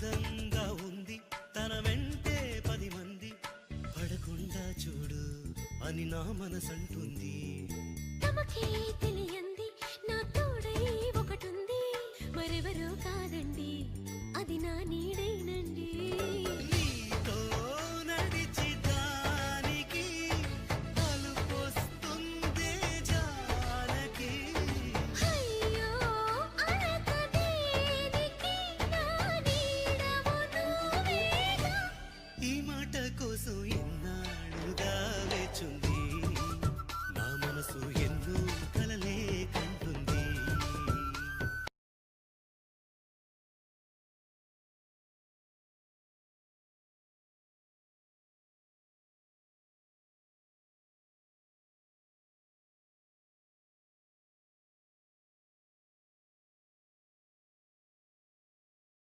అందంగా ఉంది తన వెంటే 10 మంది పడకుండా చూడు అని నా మనసంటుంది. తమకే తెలియంది నా తోడై ఒకటుంది, మరెవరో కాదండి అది నా నీడ.